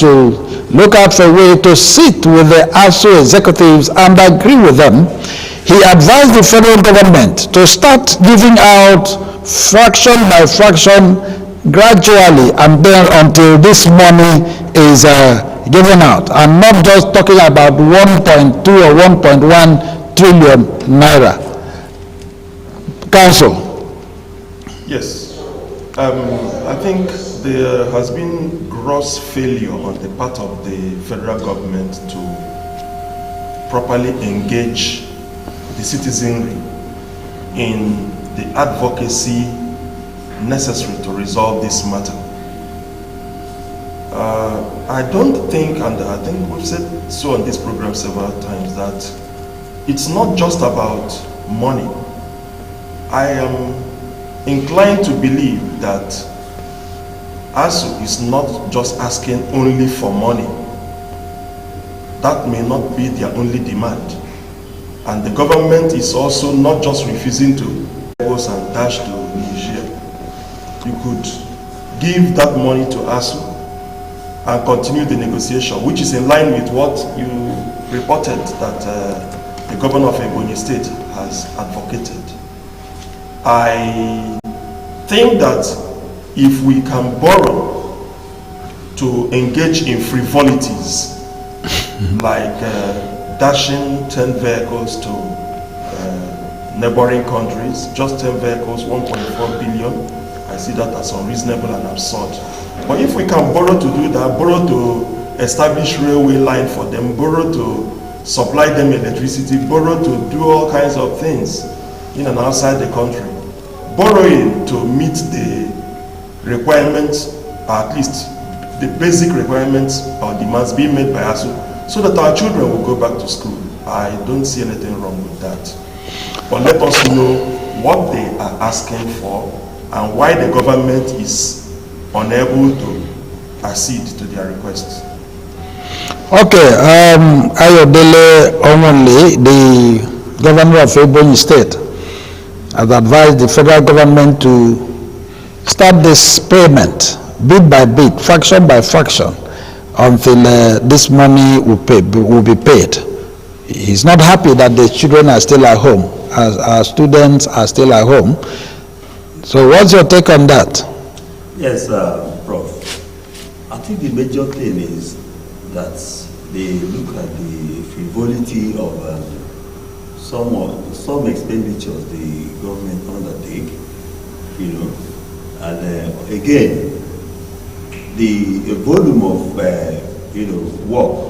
to look out for a way to sit with the ASU executives and agree with them, he advised the federal government to start giving out fraction by fraction gradually, and then until this money is given out, and not just talking about 1.2 or 1.1 trillion naira. Council. Yes, I think there has been gross failure on the part of the federal government to properly engage the citizenry in the advocacy necessary to resolve this matter. I don't think, and I think we've said so on this program several times, that it's not just about money. I am inclined to believe that ASU is not just asking only for money. That may not be their only demand. And the government is also not just refusing to go and dash to Niger. You could give that money to ASU and continue the negotiation, which is in line with what you reported that the governor of Ebonyi State has advocated. I think that if we can borrow to engage in frivolities like dashing 10 vehicles to neighboring countries, just 10 vehicles, 1.4 billion, I see that as unreasonable and absurd. But if we can borrow to do that, borrow to establish railway line for them, borrow to supply them electricity, borrow to do all kinds of things in and outside the country, borrowing to meet the requirements, at least the basic requirements or demands being made by ASU, so that our children will go back to school. I don't see anything wrong with that. But let us know what they are asking for and why the government is unable to accede to their requests. Okay, Ayodele Omonle, the governor of Ebonyi State, has advised the federal government to start this payment bit by bit, fraction by fraction, until this money will be paid. He's not happy that the children are still at home, as our students are still at home. So what's your take on that? Yes, Prof. I think the major thing is that they look at the frivolity of some expenditures the government undertake, and again, the volume of work,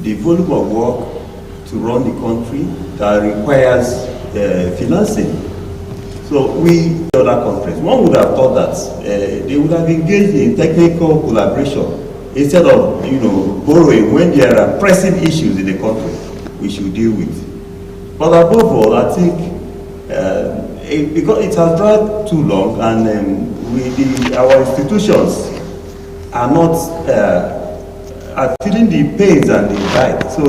the volume of work to run the country that requires financing. So we, other countries, one would have thought that they would have engaged in technical collaboration instead of borrowing when there are pressing issues in the country we should deal with. But above all, I think because it has dragged too long, and our institutions are not are feeling the pains and the bite. So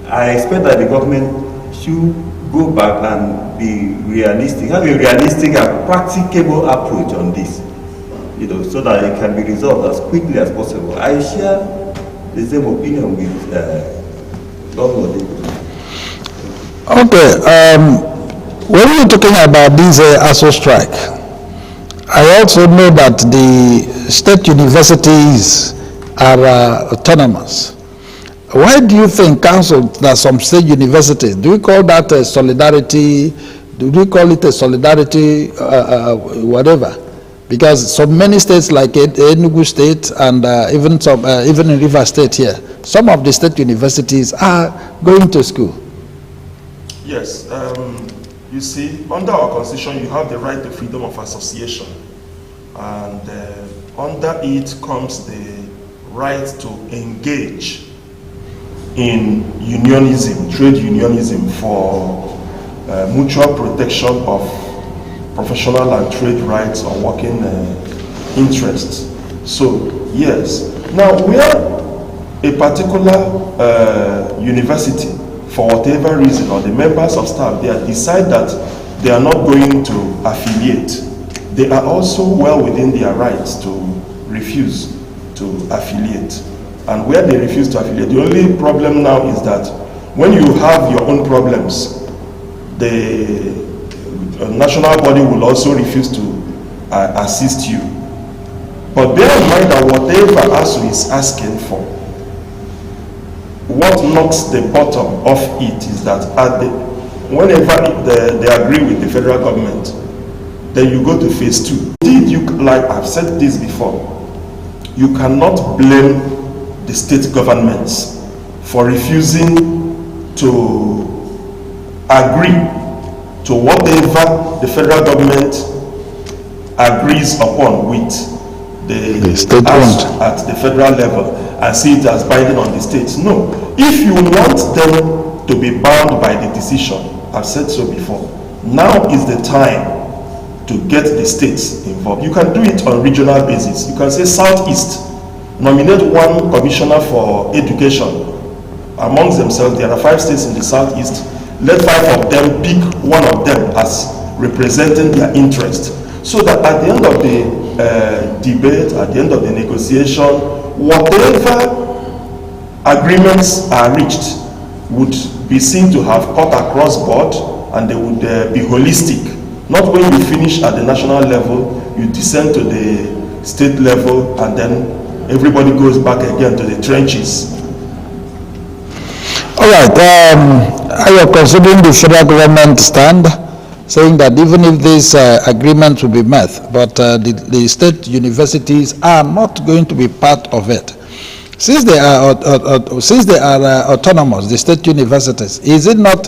I expect that the government should go back and be realistic, have a realistic and practicable approach on this, so that it can be resolved as quickly as possible. I share the same opinion with Governor. Okay, when we're talking about this ASU strike, I also know that the state universities are autonomous. Why do you think, Council, that some state universities, do we call that a solidarity, do we call it a solidarity, whatever? Because so many states like Enugu State and even in River State here, some of the state universities are going to school. Yes, you see, under our constitution, you have the right to freedom of association. And under it comes the right to engage in unionism, trade unionism, for mutual protection of professional and trade rights or working interests. So, yes. Now, where a particular university, for whatever reason, or the members of staff there decide that they are not going to affiliate, they are also well within their rights to refuse to affiliate. And where they refuse to affiliate, the only problem now is that when you have your own problems, the national body will also refuse to assist you. But bear in mind that whatever ASUU is asking for, what knocks the bottom off it is that whenever they agree with the federal government, then you go to phase 2. Indeed, like I've said this before, you cannot blame the state governments for refusing to agree to whatever the federal government agrees upon with the state at the federal level and see it as binding on the states. No. If you want them to be bound by the decision, I've said so before, now is the time to get the states involved. You can do it on regional basis. You can say Southeast, nominate one commissioner for education amongst themselves. There are 5 states in the Southeast. Let 5 of them pick one of them as representing their interest, so that at the end of the debate, at the end of the negotiation, whatever agreements are reached would be seen to have cut across board, and they would be holistic. Not when you finish at the national level, you descend to the state level, and then everybody goes back again to the trenches. All right. Are you considering the federal government stand, saying that even if this agreement will be met, but the state universities are not going to be part of it? Since they are autonomous, the state universities, is it not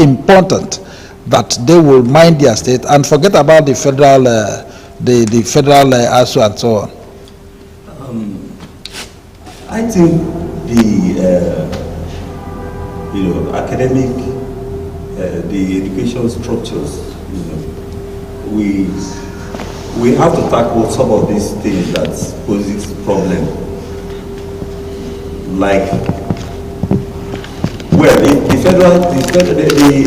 important that they will mind their state and forget about the federal ASUU and so on? I think the academic, the education structures, we have to tackle some of these things that poses problem. Like, well, the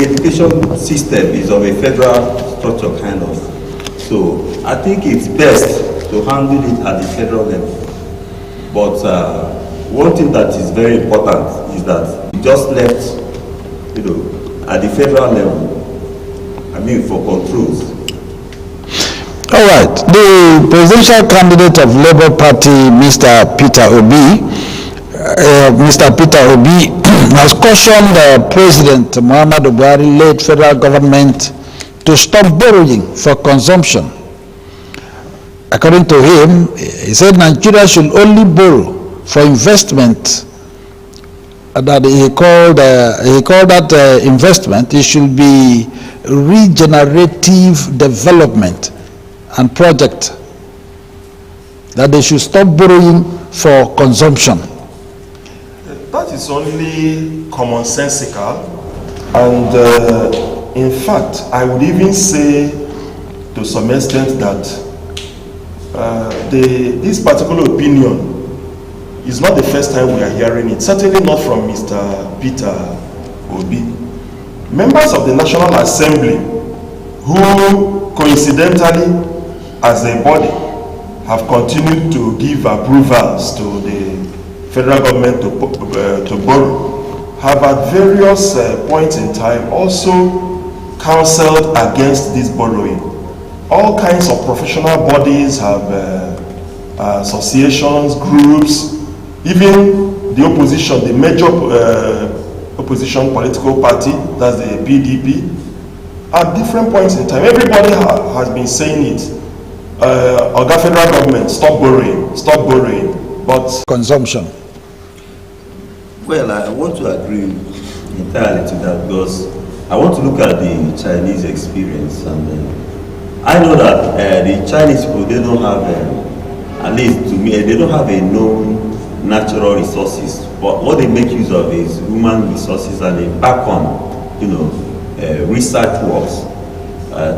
education system is of a federal structure kind of. So I think it's best to handle it at the federal level. But one thing that is very important is that we just left, at the federal level, for controls. All right. The presidential candidate of Labour Party, Mr. Peter Obi, has cautioned President Muhammadu Buhari led federal government to stop borrowing for consumption. According to him, he said Nigeria should only borrow for investment. That he called that investment, it should be regenerative development and project. That they should stop borrowing for consumption. That is only commonsensical, and in fact, I would even say to some extent that this particular opinion is not the first time we are hearing it, certainly not from Mr. Peter Obi. Members of the National Assembly, who coincidentally, as a body, have continued to give approvals to the federal government to borrow, have at various points in time also counseled against this borrowing. All kinds of professional bodies have associations, groups, even the opposition, the major opposition political party, that's the PDP, at different points in time, everybody has been saying it. Oga federal government, stop borrowing, but consumption. Well, I want to agree entirely to that, because I want to look at the Chinese experience, and I know that the Chinese people, they don't have, at least to me, they don't have a known natural resources, but what they make use of is human resources, and they back on, research works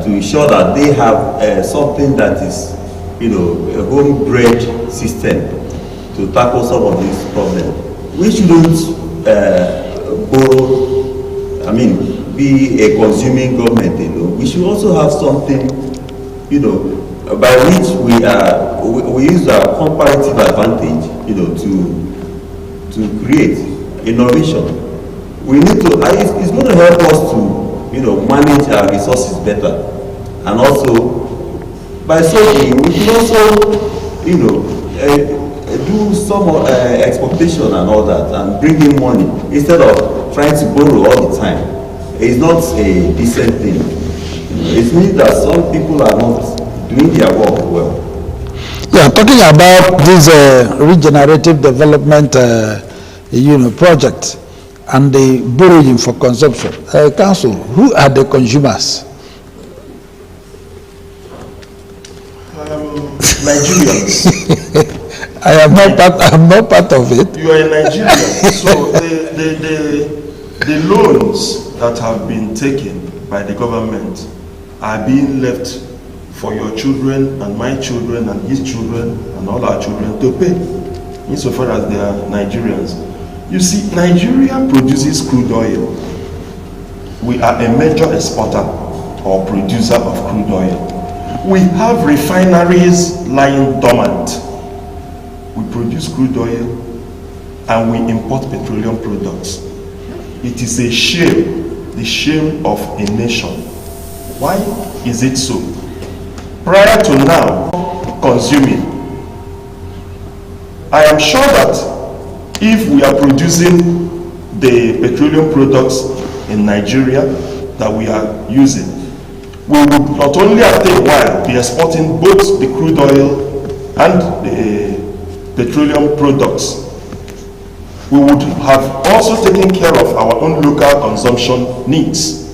to ensure that they have something that is, a home-bred system to tackle some of these problems. We shouldn't borrow, be a consuming government, We should also have something, by which we are we use our comparative advantage, to create innovation. We need to, it's going to help us to, manage our resources better. And also, by so doing, we can also, do some exportation and all that, and bring in money instead of trying to borrow all the time. It's not a decent thing. It means that some people are not doing their work well. Yeah, talking about this regenerative development, project and the borrowing for consumption. Council, who are the consumers? Nigerians. I'm not part of it. You are a Nigerian. So the loans that have been taken by the government are being left for your children and my children and his children and all our children to pay, insofar as they are Nigerians. You see, Nigeria produces crude oil. We are a major exporter or producer of crude oil. We have refineries lying dormant. We produce crude oil and we import petroleum products. It is a shame, the shame of a nation. Why is it so? Prior to now, consuming, I am sure that if we are producing the petroleum products in Nigeria that we are using, we would not only after a while be exporting both the crude oil and the petroleum products. We would have also taken care of our own local consumption needs.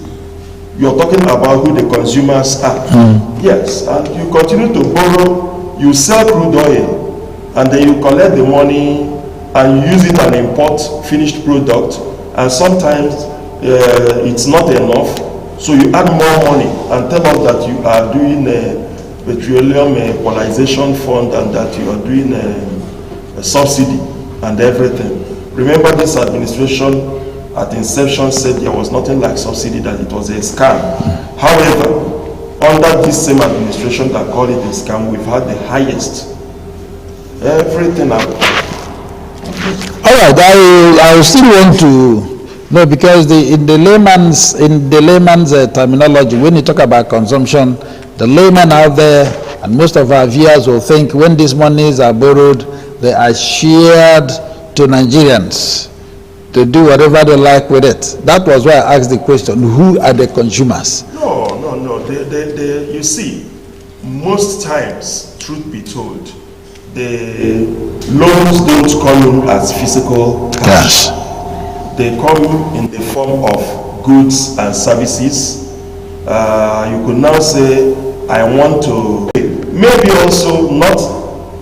You're talking about who the consumers are. Yes, and you continue to borrow, you sell crude oil, and then you collect the money and you use it and import finished product, and sometimes it's not enough, so you add more money and tell us that you are doing a petroleum equalization fund and that you are doing a subsidy and everything. Remember, this administration at inception said there was nothing like subsidy, that it was a scam. However, under this same administration that called it a scam, we've had the highest everything up. All right, I still want to know, because in the layman's terminology, when you talk about consumption, the layman out there and most of our viewers will think when these monies are borrowed, they are shared to Nigerians to do whatever they like with it. That was why I asked the question, who are the consumers? No. You see, most times, truth be told, the loans don't come as physical cash. They come in the form of goods and services. You could now say, I want to pay. Maybe also not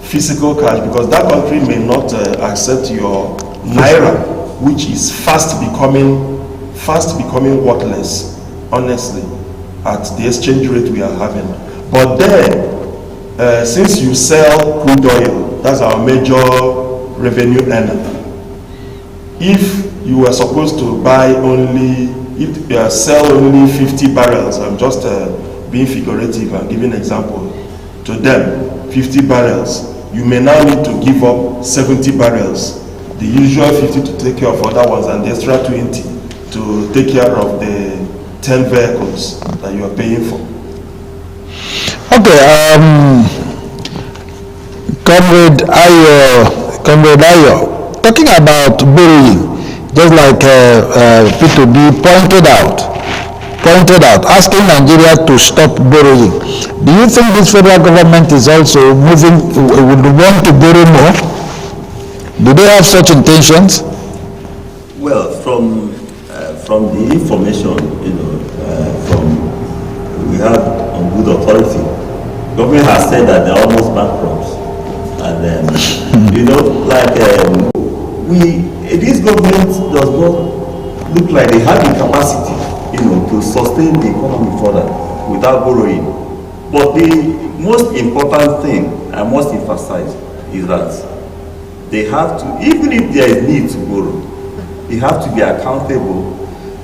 physical cash, because that country may not accept your naira, which is fast becoming worthless, honestly, at the exchange rate we are having. But then, since you sell crude oil, that's our major revenue earner. If you were supposed to sell only 50 barrels, I'm just being figurative and giving an example, to them, 50 barrels, you may now need to give up 70 barrels. The usual 50 to take care of other ones and the extra 20 to take care of the 10 vehicles that you are paying for. Okay, Comrade Ayo, talking about borrowing, just like P2B pointed out, asking Nigeria to stop borrowing. Do you think this federal government is also would want to borrow more? Do they have such intentions? Well, from the information, we have on good authority, government has said that they're almost bankrupt, and this government does not look like they have the capacity, to sustain the economy further without borrowing. But the most important thing I must emphasize is that they have to, even if there is need to borrow, they have to be accountable.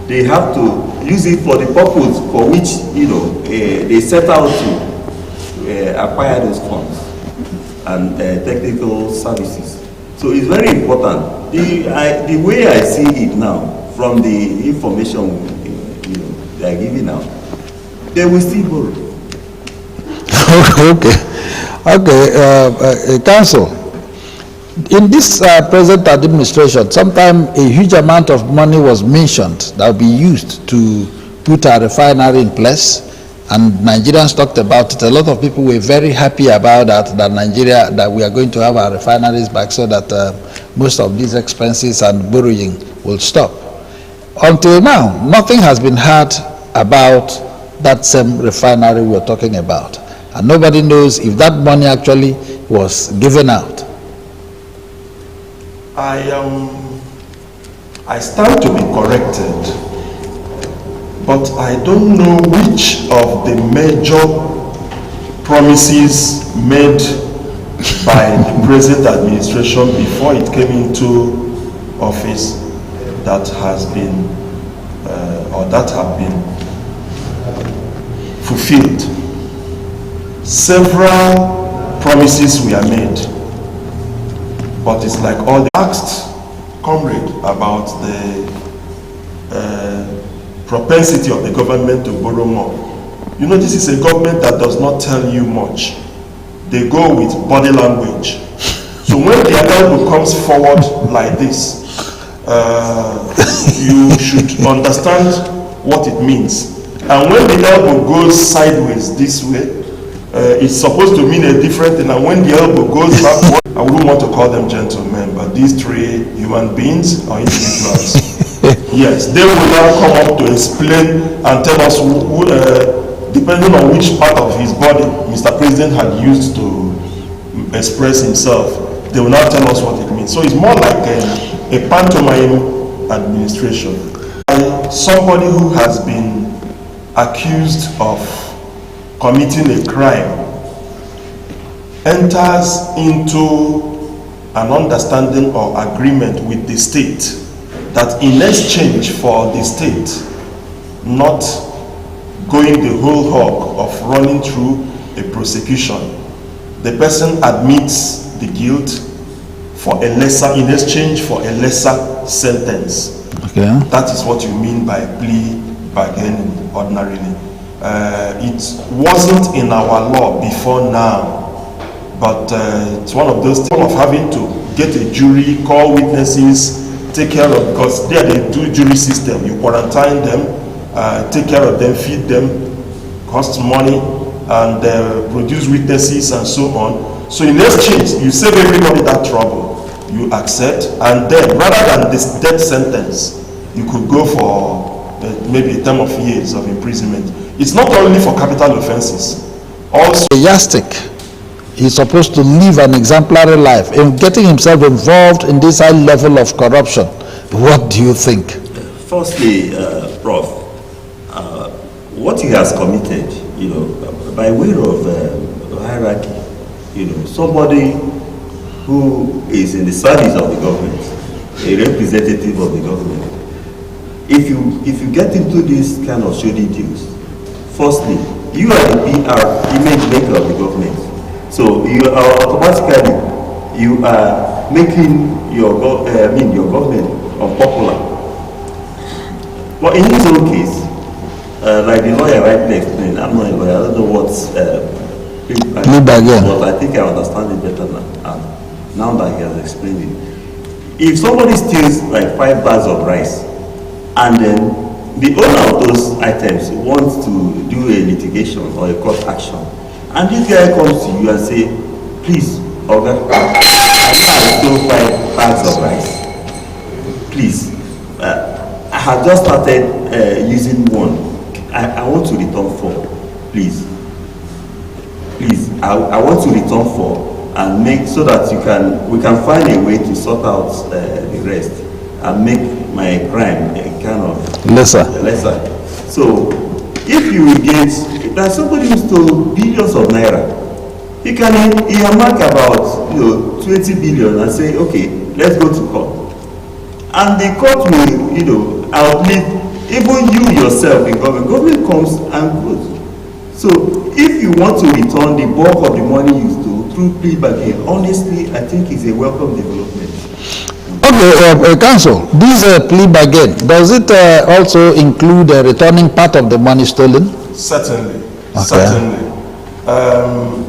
They have to use it for the purpose for which they set out to acquire those funds. and technical services. So it's very important. The way I see it now, from the information they are giving out, they will still borrow. Okay. Council, in this present administration, sometime a huge amount of money was mentioned that will be used to put a refinery in place, and Nigerians talked about it. A lot of people were very happy about that we are going to have our refineries back, so that most of these expenses and borrowing will stop. Until now, nothing has been heard about that same refinery we're talking about, and nobody knows if that money actually was given out. I stand to be corrected, but I don't know which of the major promises made by the present administration before it came into office that has been or that have been fulfilled. Several promises were made, but it's like all the asked comrade about the propensity of the government to borrow more. You know, this is a government that does not tell you much. They go with body language. So when the elbow comes forward like this, you should understand what it means. And when the elbow goes sideways this way, it's supposed to mean a different thing. And when the elbow goes backward, I wouldn't want to call them gentlemen, but these three human beings are individuals. Yes, they will now come up to explain and tell us depending on which part of his body Mr. President had used to express himself, they will now tell us what it means. So it's more like a pantomime administration. Somebody who has been accused of committing a crime enters into an understanding or agreement with the state that in exchange for the state not going the whole hog of running through a prosecution, the person admits the guilt for a lesser, in exchange for a lesser sentence. Okay. That is what you mean by plea bargaining ordinarily. It wasn't in our law before now, but it's one of those things of having to get a jury, call witnesses, take care of, because there they do jury system. You quarantine them, take care of them, feed them, costs money, and produce witnesses and so on. So in exchange, you save everybody that trouble. You accept, and then rather than this death sentence, you could go for maybe a term of years of imprisonment. It's not only for capital offenses. Also, a yardstick. He's supposed to live an exemplary life. In getting himself involved in this high level of corruption, what do you think? Firstly, Prof, what he has committed, by way of hierarchy, somebody who is in the service of the government, a representative of the government, if you get into this kind of shoddy deals, firstly, you are the PR image maker of the government. So you are automatically making your government unpopular. But in his own case, like the lawyer rightly explained, I'm not a lawyer, I don't know what's but I think I understand it better now that he has explained it. If somebody steals like 5 bags of rice, and then the owner of those items wants to do a litigation or a court action, and this guy comes to you and say, please, Oga, I stole 5 bags of rice. Please, I have just started using one. I want to return 4. Please, I want to return 4 and make so that we can find a way to sort out the rest and make my crime a kind of lesser. So if you get that somebody who stole billions of naira, he can earmark about 20 billion and say, okay, let's go to court, and the court will outlive even you yourself in government. Government comes and goes. So if you want to return the bulk of the money you stole, through plea bargain, honestly, I think it's a welcome development. Okay, Counsel, this plea bargain, does it also include returning part of the money stolen? Certainly, Okay. certainly.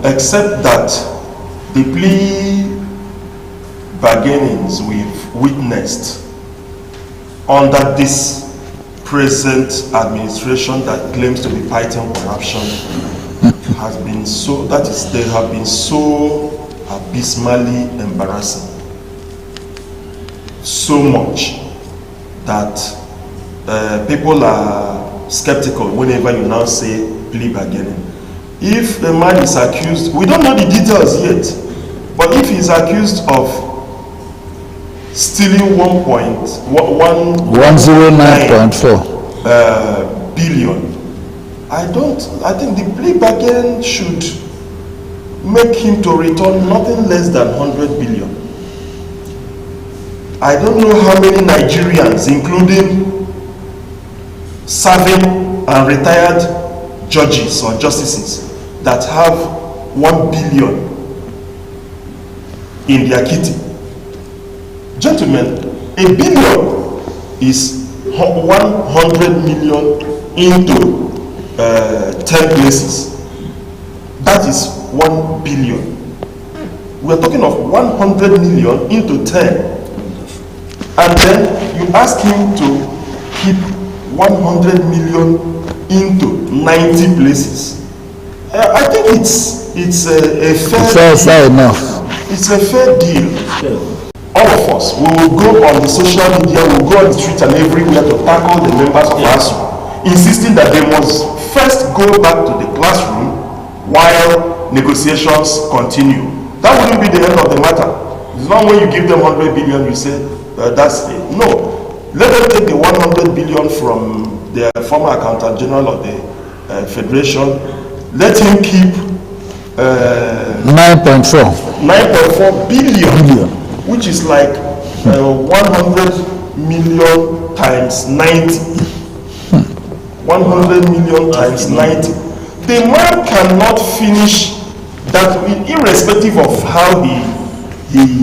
Except that the plea bargainings we've witnessed under this present administration that claims to be fighting corruption has been so, they have been so abysmally embarrassing. So much that people are skeptical whenever you now say plea bargaining. If a man is accused, we don't know the details yet, but if he's accused of stealing 109.4 billion, I think the plea bargain should make him to return nothing less than 100 billion. I don't know how many Nigerians, including serving and retired judges or justices, that have 1 billion in their kitty. Gentlemen, a billion is 100 million into 10 places. That is 1 billion. We're talking of 100 million into 10. And then you ask him to keep 100 million into 90 places. I think it's a fair enough. It's a fair deal. All of us, we will go on the social media, we will go on the street and everywhere to tackle the members of ASUU, insisting that they must first go back to the classroom while negotiations continue. That wouldn't be the end of the matter. It's not when you give them 100 billion, you say, that's it. No. Let them take the 100 billion from their former accountant general of the Federation. Let him keep 9.4 billion, which is like 100 million times 90. 100 million times 90. The man cannot finish that, irrespective of how he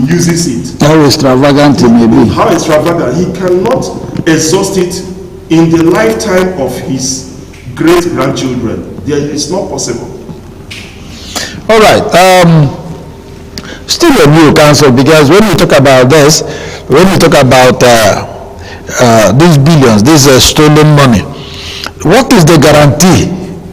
uses it. How extravagant it may be. How extravagant. He cannot exhaust it in the lifetime of his great-grandchildren. It's not possible. All right. Still a new counsel, because when we talk about this, when we talk about these billions, this stolen money, what is the guarantee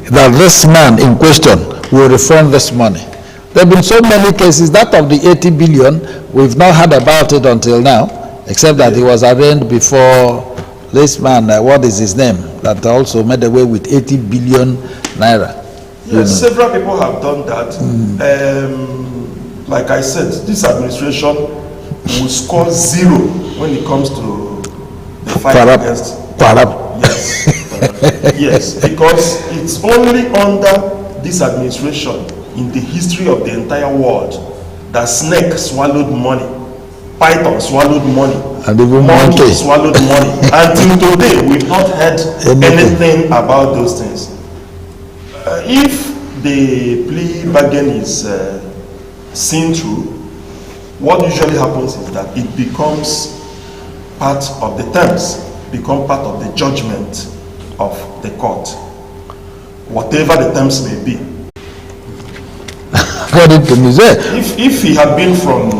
that this man in question will refund this money? There have been so many cases. That of the 80 billion, we've not heard about it until now, except that he was arraigned before this man, what is his name, that also made away with 80 billion naira. Yes, several people have done that. Like I said, this administration will score 0 when it comes to the fight against corruption. Yes. Yes, because it's only under this administration in the history of the entire world that snake swallowed money, python swallowed money, and even monkey swallowed money. Until today, we've not heard anything about those things. If the plea bargain is seen through, what usually happens is that it becomes part of the terms, become part of the judgment of the court, whatever the terms may be. According to me, if he had been from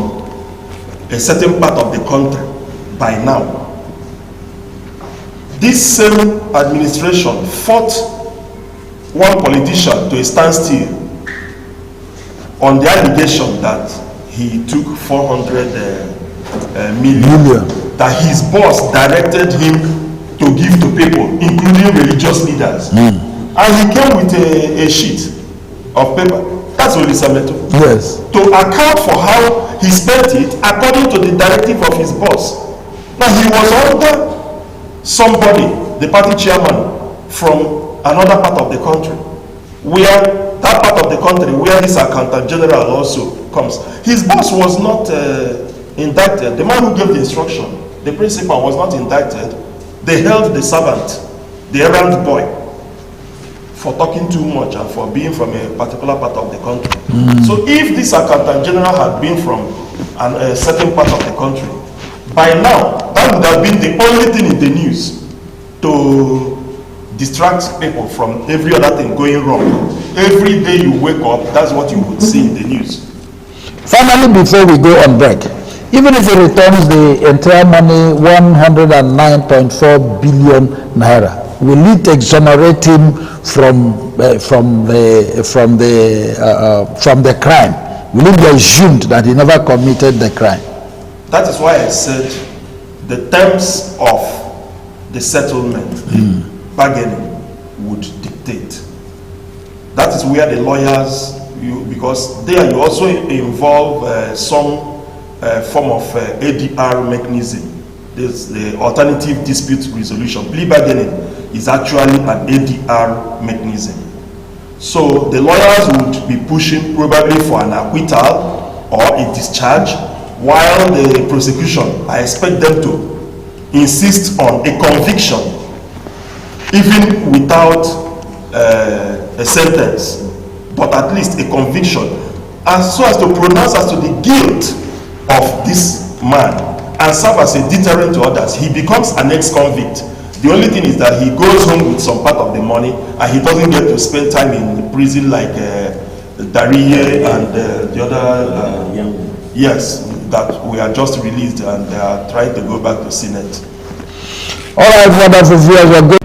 a certain part of the country by now, this same administration fought one politician to a standstill on the allegation that he took 400 million that his boss directed him to give to people, including religious leaders. And he came with a sheet of paper. That's Olisameto. Yes. To account for how he spent it according to the directive of his boss. Now he was under somebody, the party chairman, from another part of the country, where that part of the country where this accountant general also comes. His boss was not indicted. The man who gave the instruction, the principal, was not indicted. They held the servant, the errand boy, for talking too much and for being from a particular part of the country. So if this accountant general had been from a certain part of the country, by now that would have been the only thing in the news to distract people from every other thing going wrong. Every day you wake up, that's what you would see in the news. Finally, before we go on break, even if he returns the entire money, 109.4 billion naira, will it exonerate him from the crime? Will it be assumed that he never committed the crime? That is why I said the terms of the settlement, the bargaining, would dictate. That is where the lawyers, because there you also involve some form of ADR mechanism. There's the alternative dispute resolution. Plea bargaining is actually an ADR mechanism. So the lawyers would be pushing probably for an acquittal or a discharge, while the prosecution, I expect them to insist on a conviction, even without a sentence, but at least a conviction, as so as to pronounce as to the guilt of this man and serve as a deterrent to others. He becomes an ex-convict. The only thing is that he goes home with some part of the money and he doesn't get to spend time in prison like Dariye and the other, yes, that we are just released and they are trying to go back to Senate. All right, wonderful viewers, we're good.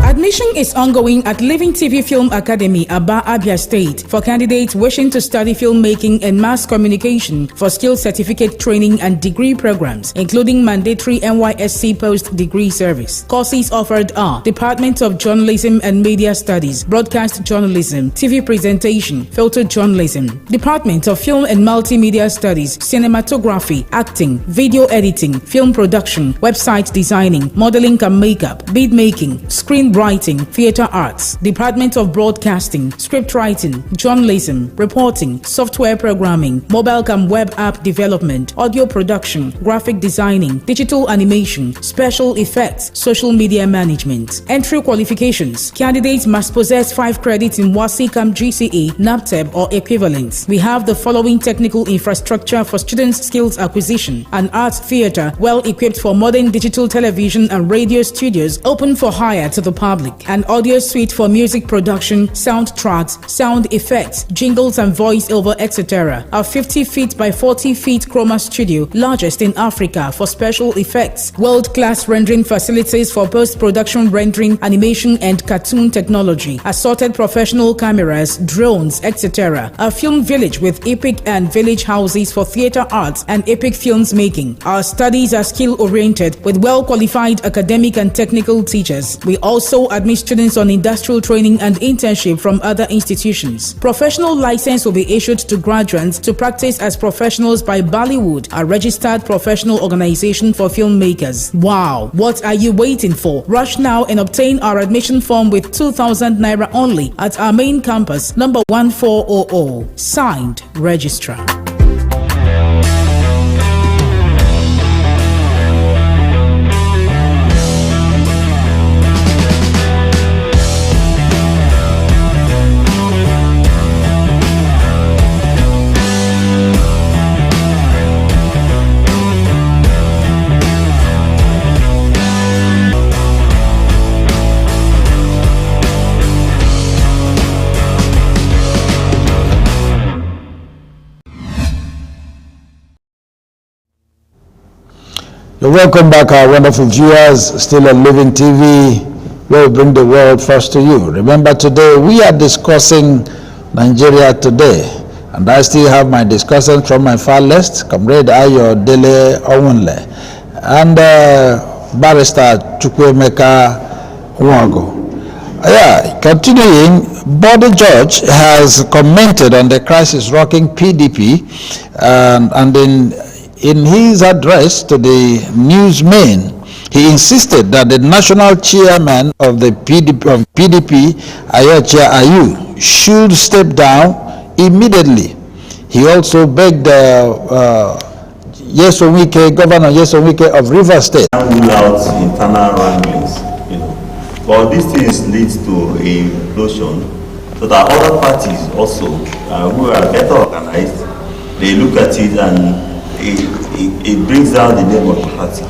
Admission is ongoing at Living TV Film Academy, Aba, Abia State, for candidates wishing to study filmmaking and mass communication for skill certificate training and degree programs, including mandatory NYSC post-degree service. Courses offered are Department of Journalism and Media Studies, Broadcast Journalism, TV Presentation, Photojournalism, Department of Film and Multimedia Studies, Cinematography, Acting, Video Editing, Film Production, Website Designing, Modeling and Makeup, Bead Making, Screenwriting, Theatre Arts, Department of Broadcasting, Script Writing, Journalism, Reporting, Software Programming, Mobile and Web App Development, Audio Production, Graphic Designing, Digital Animation, Special Effects, Social Media Management. Entry qualifications: candidates must possess 5 credits in WASICAM GCE, NAPTEB or equivalents. We have the following technical infrastructure for students' skills acquisition: an art theatre well equipped for modern digital television and radio studios open for hire to the public, an audio suite for music production, soundtracks, sound effects, jingles and voice-over, etc. A 50 feet by 40 feet chroma studio, largest in Africa for special effects, world-class rendering facilities for post-production rendering, animation and cartoon technology, assorted professional cameras, drones, etc. A film village with epic and village houses for theatre arts and epic films making. Our studies are skill-oriented with well-qualified academic and technical teachers. We also admit students on industrial training and internship from other institutions. Professional license will be issued to graduates to practice as professionals by Bollywood, a registered professional organization for filmmakers. Wow, what are you waiting for? Rush now and obtain our admission form with 2,000 naira only at our main campus, number 1400. Signed, Registrar. Welcome back, our wonderful viewers, still on Living TV, where we bring the world first to you. Remember, today we are discussing Nigeria Today, and I still have my discussants from my far left, Comrade Ayo Dele Ounle. and Barrister Chukwuemeka Nwagu. Continuing, Bode George has commented on the crisis rocking PDP, and in his address to the newsmen, he insisted that the national chairman of the PDP, Ayochia Ayu, should step down immediately. He also begged Governor Nyesom Wike of Rivers State. Rule out internal wranglings, but these things leads to a implosion, so that other parties also who are better organized, they look at it and it brings down the name of the party.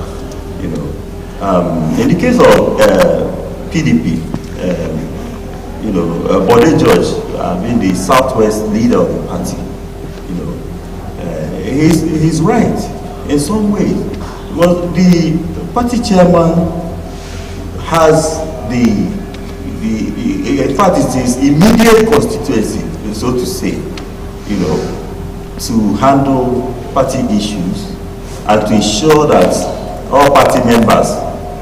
In the case of PDP, Bode George, being the Southwest leader of the party, he's right in some ways. Well, the party chairman has in fact, it is immediate constituency, so to say, to handle party issues and to ensure that all party members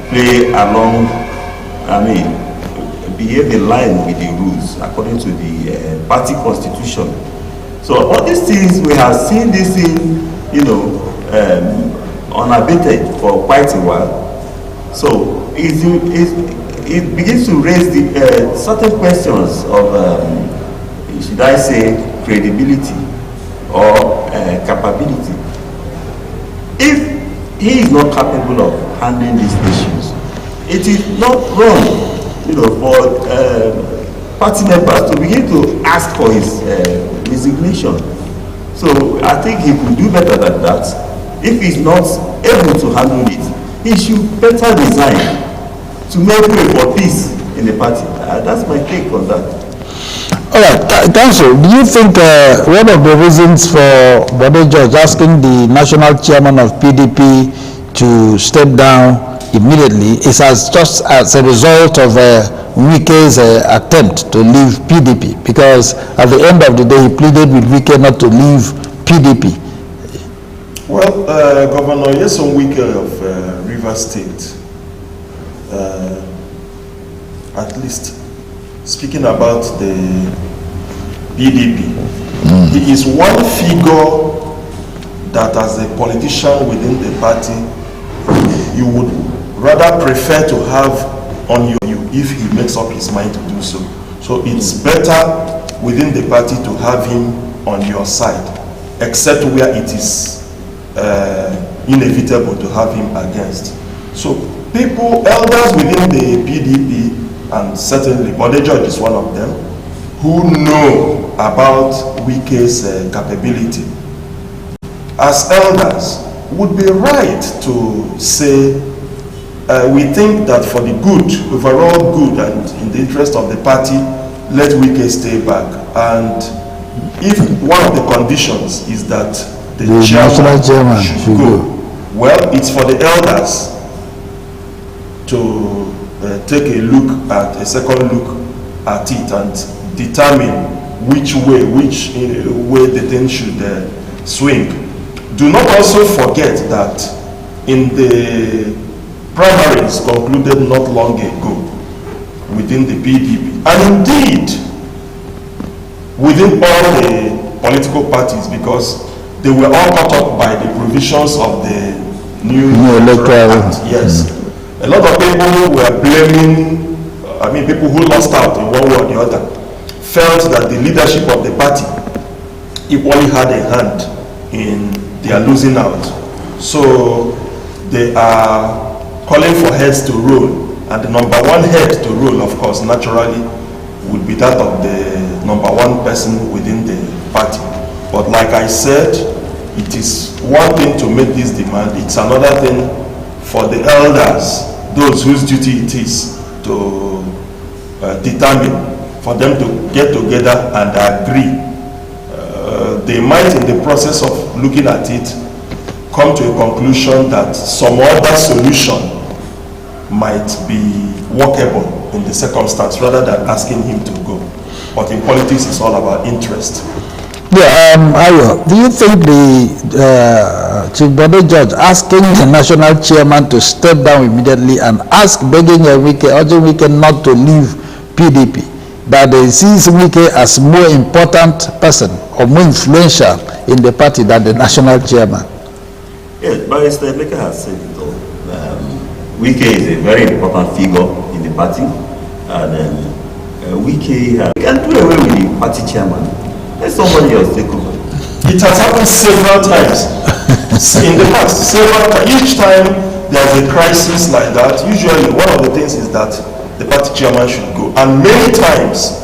play along, behave in line with the rules according to the party constitution. So all these things, we have seen this in, unabated for quite a while. So it begins to raise the certain questions of, should I say, credibility or capability. If he is not capable of handling these issues, it is not wrong, for party members to begin to ask for his resignation. So I think he could do better than that. If he's not able to handle it, he should better resign to make way for peace in the party. That's my take on that. All right, Council, do you think one of the reasons for Bode George asking the national chairman of PDP to step down immediately is just as a result of Wike's attempt to leave PDP? Because at the end of the day, he pleaded with Wike not to leave PDP. Well, Governor Nyesom Wike of Rivers State, at least speaking about the PDP, he is one figure that as a politician within the party, you would rather prefer to have on you if he makes up his mind to do so. So it's better within the party to have him on your side, except where it is inevitable to have him against. So elders within the PDP, and certainly Bode George is one of them, who know about Wike's capability, as elders, would be right to say, we think that for the good, overall good, and in the interest of the party, let Wike stay back. And if one of the conditions is that the national chairman should go, well, it's for the elders to take a second look at it and determine which way the thing should swing. Do not also forget that in the primaries concluded not long ago within the PDP, and indeed within all the political parties, because they were all caught up by the provisions of the new electoral act. Yes. A lot of people were blaming, people who lost out in one way or the other, felt that the leadership of the party equally had a hand in their losing out. So they are calling for heads to roll, and the number one head to roll, of course, naturally, would be that of the number one person within the party. But like I said, it is one thing to make this demand, it's another thing for the elders, those whose duty it is to determine, for them to get together and agree. They might, in the process of looking at it, come to a conclusion that some other solution might be workable in the circumstance, rather than asking him to go. But in politics, it's all about interest. Yeah, Ayo, do you think the Chief Bode Judge asking the national chairman to step down immediately and begging Wike, urging Wike not to leave PDP, that they sees Wike as more important person or more influential in the party than the national chairman? Yes, Barrister Emeka has said it all. Wike is a very important figure in the party, and Wike can do away with the party chairman. Let somebody else take over. It has happened several times in the past. Each time there's a crisis like that, usually one of the things is that the party chairman should go. And many times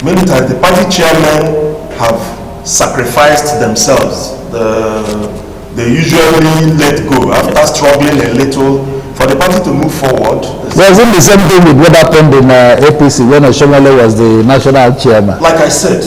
the party chairmen have sacrificed themselves. They usually let go after struggling a little for the party to move forward. Wasn't the same thing with what happened in APC when Oshomole was the national chairman? Like I said,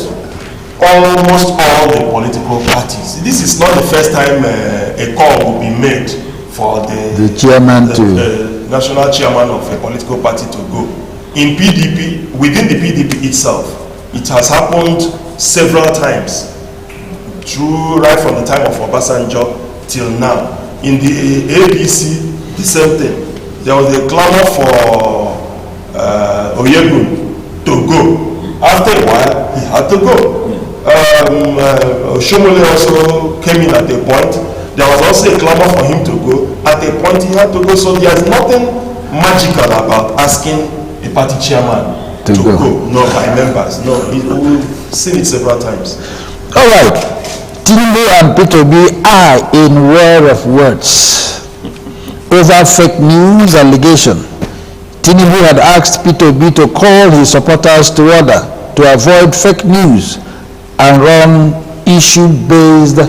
almost all the political parties. This is not the first time a call will be made for the chairman the national chairman of a political party to go. In PDP, within the PDP itself, it has happened several times, right from the time of Obasanjo till now. In the APC, the same thing. There was a clamor for Oyegun to go. After a while, he had to go. Oshomole also came in at a point. There was also a clamor for him to go. At a point, he had to go. So there's nothing magical about asking a party chairman to go. No, by members. No, we've seen it several times. All right. Tinubu and Peter Obi are in war of words over fake news allegation. Tinubu had asked Peter Obi to call his supporters to order to avoid fake news and run issue-based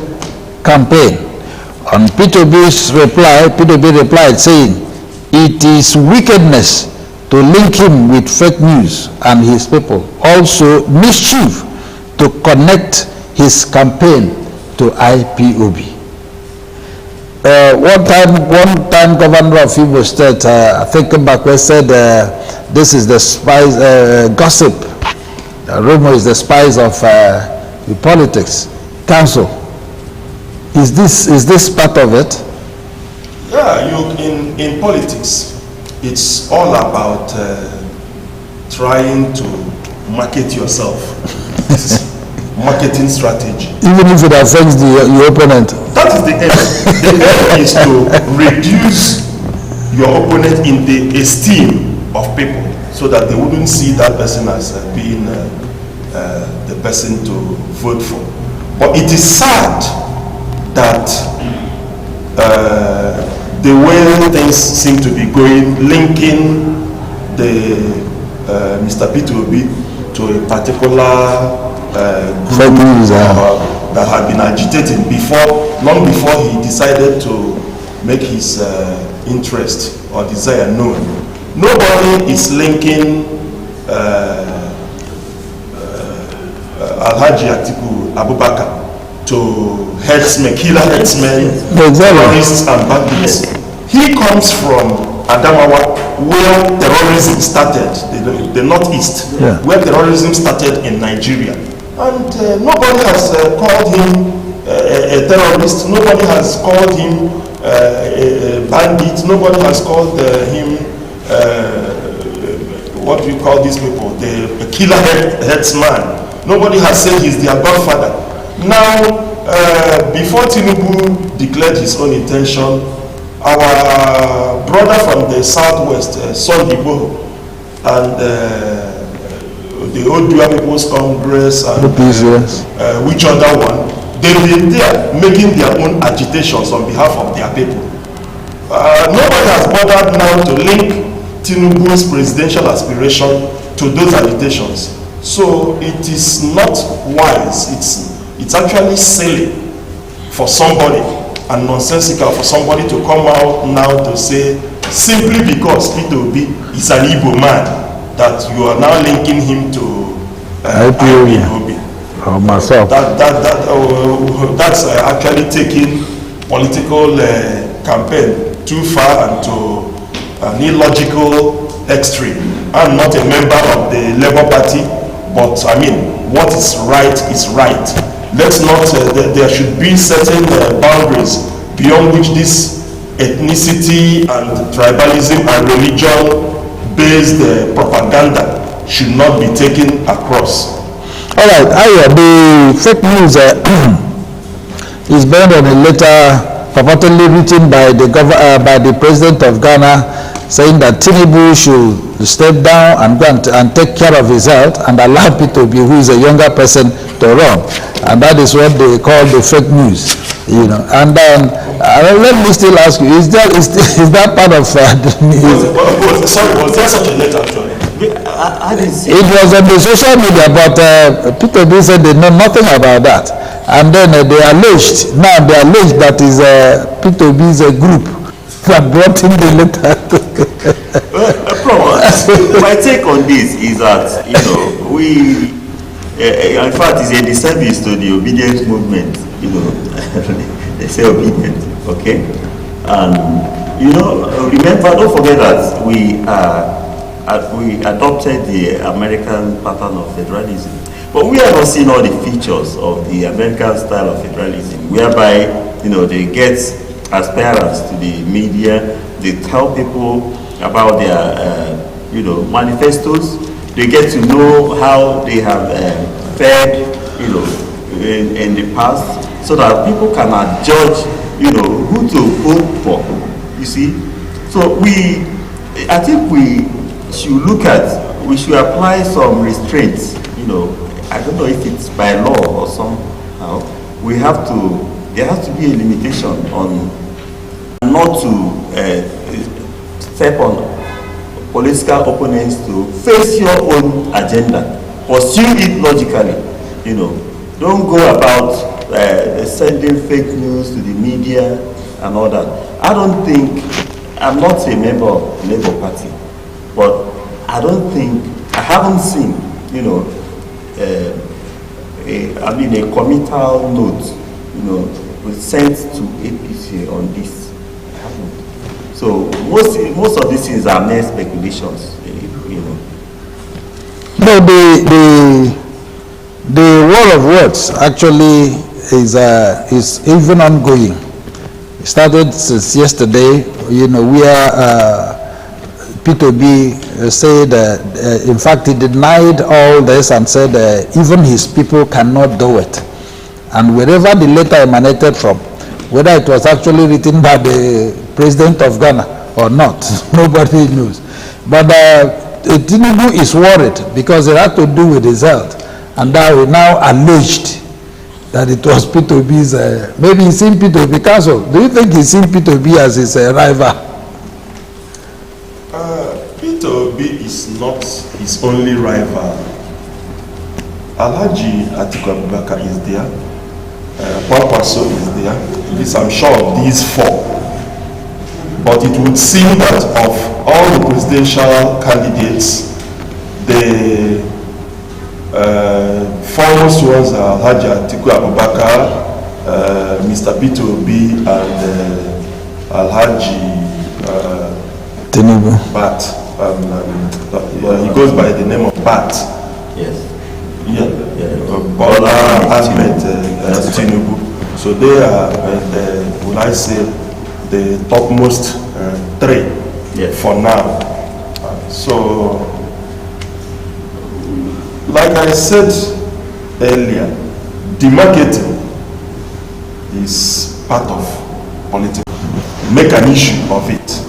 campaign. On Peter Obi's reply, Peter Obi replied saying, "It is wickedness to link him with fake news and his people. Also mischief to connect his campaign to IPOB." One time governor of Imo State, I think Mbakwe said, this is the spice, gossip. Rumor is the spice of the politics. Council, is this part of it? Yeah, in politics, it's all about trying to market yourself. Marketing strategy. Even if it affects your opponent. That is the aim. The aim is to reduce your opponent in the esteem of people so that they wouldn't see that person as being the person to vote for. But it is sad that the way things seem to be going, linking the Mr. Peter Obi to a particular group that had been agitating long before he decided to make his interest or desire known. Nobody is linking Alhaji Atiku Abubakar to headsmen, killer headsmen, terrorists and bandits. He comes from Adamawa, where terrorism started, the northeast, where terrorism started in Nigeria. And nobody has called him a terrorist, nobody has called him a bandit, nobody has called him, what do you call these people, the killer headsman. Nobody has said he's their godfather. Now, before Tinubu declared his own intention, our brother from the southwest, Sunday Igboho, and the Odua People's Congress and which other one, they were there making their own agitations on behalf of their people. Nobody has bothered now to link Tinubu's presidential aspiration to those agitations. So it is not wise. It's actually silly for somebody and nonsensical for somebody to come out now to say simply because Peter Obi is an Igbo man that you are now linking him to IPOB. Or myself. That's actually taking political campaign too far and to an illogical extreme. I'm not a member of the Labour Party, but I mean, what is right is right. Let's not, there should be certain boundaries beyond which this ethnicity and tribalism and religion-based propaganda should not be taken across. All right, the fake news is based on a letter purportedly written by the president of Ghana, saying that Tinubu should step down and go and take care of his health and allow P2B, who is a younger person, to run. And that is what they call the fake news, you know. And let me still ask you: is that part of the news? Sorry, was there such a letter, John? It was on the social media, but P2B said they know nothing about that. And then they alleged that is P2B's group that brought in the letter. My take on this is that, you know, we, in fact, it's a disservice to the obedience movement, you know, they say obedient, okay? And, you know, remember, don't forget that we adopted the American pattern of federalism. But we have not seen all the features of the American style of federalism, whereby, you know, they get aspirants to the media, they tell people about their, you know, manifestos, they get to know how they have fared, you know, in the past, so that people can judge, you know, who to vote for, you see. So I think we should apply some restraints, you know. I don't know if it's by law or somehow. There has to be a limitation on not to step on political opponents to face your own agenda, pursue it logically, you know. Don't go about sending fake news to the media and all that. I'm not a member of the Labour Party, but I haven't seen, you know, a committal note, you know, was sent to APC on this. I haven't. So most of these things are mere speculations, you know. No, the war of words actually is even ongoing. It started since yesterday. You know, we are. P2B said, in fact, he denied all this and said even his people cannot do it. And wherever the letter emanated from, whether it was actually written by the president of Ghana or not, nobody knows. But Tinubu is worried because it had to do with his health. And now he now alleged that it was P2B's, maybe he's seen P2B council. Do you think he's seen P2B as his rival? P2B is not his only rival. Alhaji Atiku Abubakar is there. Kwankwaso is there. This, I'm sure of these four. But it would seem that of all the presidential candidates, the foremost ones are Alhaji Atiku Abubakar, Mr. P2B, and Alhaji Tinubu. Bat. He goes by the name of Bat. Yes. Yeah. Bola Ahmed Tinubu. So they are, would I say, the topmost three for now. So, like I said earlier, demarcating is part of politics. Make an issue of it.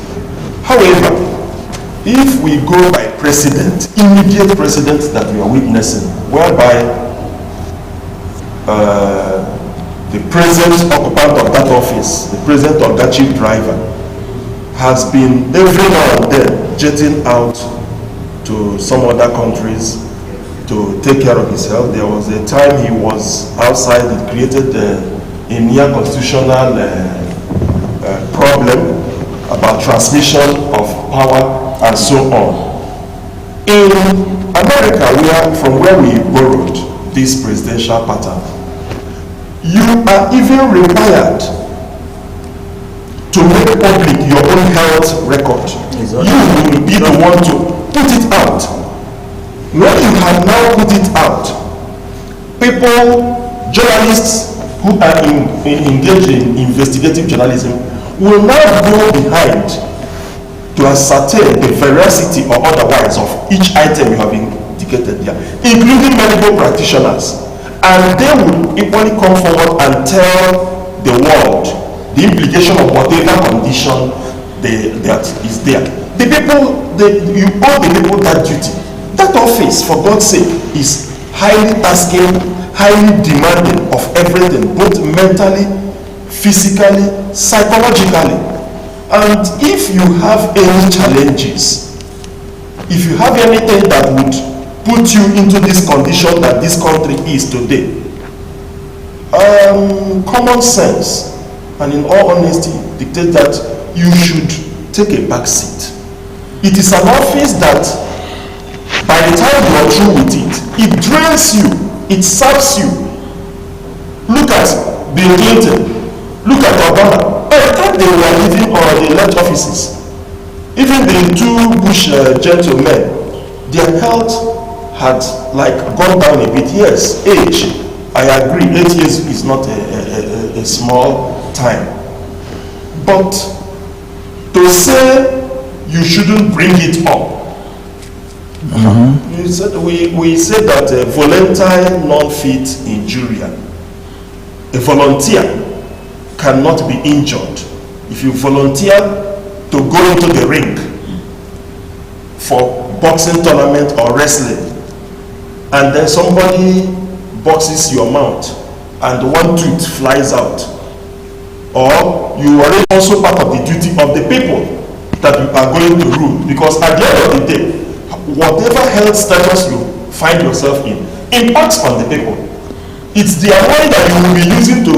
However, if we go by precedent, immediate precedent that we are witnessing, whereby the present occupant of that office, the present of that chief driver, has been every now and then jetting out to some other countries to take care of his health. There was a time he was outside. It created a near constitutional problem about transmission of power and so on. In America, from where we borrowed this presidential pattern, you are even required to make public your own health record. Exactly. You will be the one to put it out. When you have now put it out, people, journalists who are engaged in investigative journalism will now go behind to ascertain the veracity or otherwise of each item you have indicated there, including medical practitioners. And they will equally come forward and tell the world the implication of whatever condition that is there. The people, you owe the people that duty. That office, for God's sake, is highly tasking, highly demanding of everything, both mentally, physically, psychologically. And if you have any challenges, if you have anything that would put you into this condition that this country is today, common sense and in all honesty dictates that you should take a back seat. It is an office that by the time you are through with it, it drains you, it saps you. Look at Bill Clinton, look at Obama. By the time they were leaving or they left offices, even the two Bush gentlemen, their health had like gone down a bit. Yes, age, I agree, 8 years is not a small time. But to say you shouldn't bring it up, we said that volunteer non-fit injurian. A volunteer cannot be injured. If you volunteer to go into the ring for boxing tournament or wrestling, and then somebody boxes your mouth and one tooth flies out, or you are also part of the duty of the people that you are going to rule, because at the end of the day, whatever health status you find yourself in impacts on the people. It's their money that you will be using to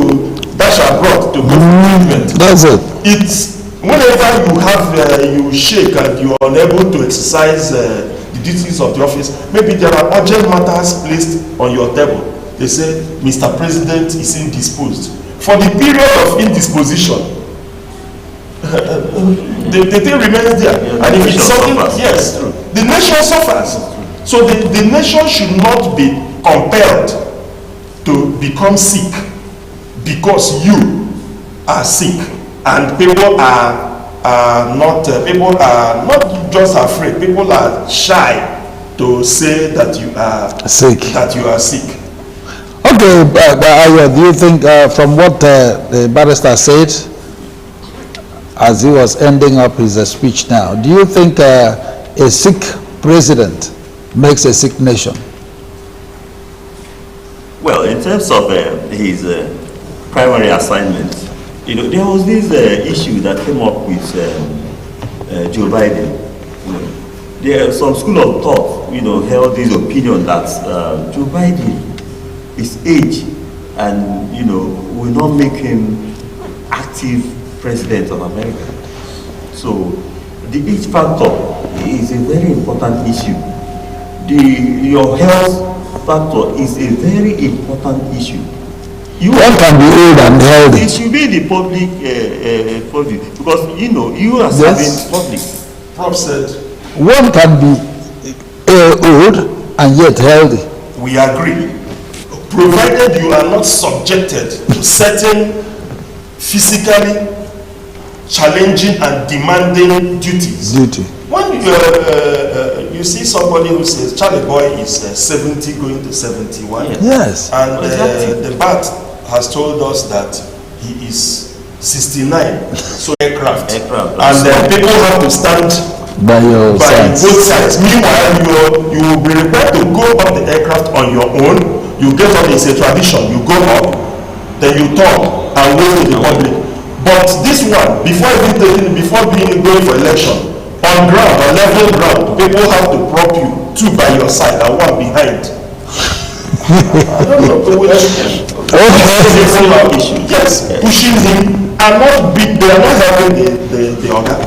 dash abroad to go for treatment. That's it. It's whenever you have you shake and you are unable to exercise the duties of the office, maybe there are urgent matters placed on your table. They say, Mr. President is indisposed. For the period of indisposition, the thing remains there. Yeah, and if it's something, suffers. yes, the nation suffers. So the nation should not be compelled to become sick because you are sick, and people are not just afraid. People are shy to say that you are Sick. That you are sick. Okay, Ayo, do you think from what the barrister said as he was ending up his speech now, do you think a sick president makes a sick nation? Well, in terms of his primary assignment, there was this issue that came up with Joe Biden. There some school of thought, held this opinion that Joe Biden, his age, and will not make him active president of America. So the age factor is a very important issue. Your health factor is a very important issue. One can be old and healthy. It should be the public because you are serving public. Prof said, one can be old and yet healthy. we agree, provided you are not subjected to certain physically challenging and demanding duties. When you see somebody who says Charlie Boy is 70 going to 71, Yes. and the BAT has told us that he is 69, so aircraft. And people have to stand By your by sides. both sides. Meanwhile, you will be required to go up the aircraft on your own. You get on, it's a tradition. You go up, then you talk and wave to the public. But this one, before going for election, on ground, on level ground, people have to prop you, two by your side and one behind. I don't know. Yes, pushing him and not big. They are not helping the organ.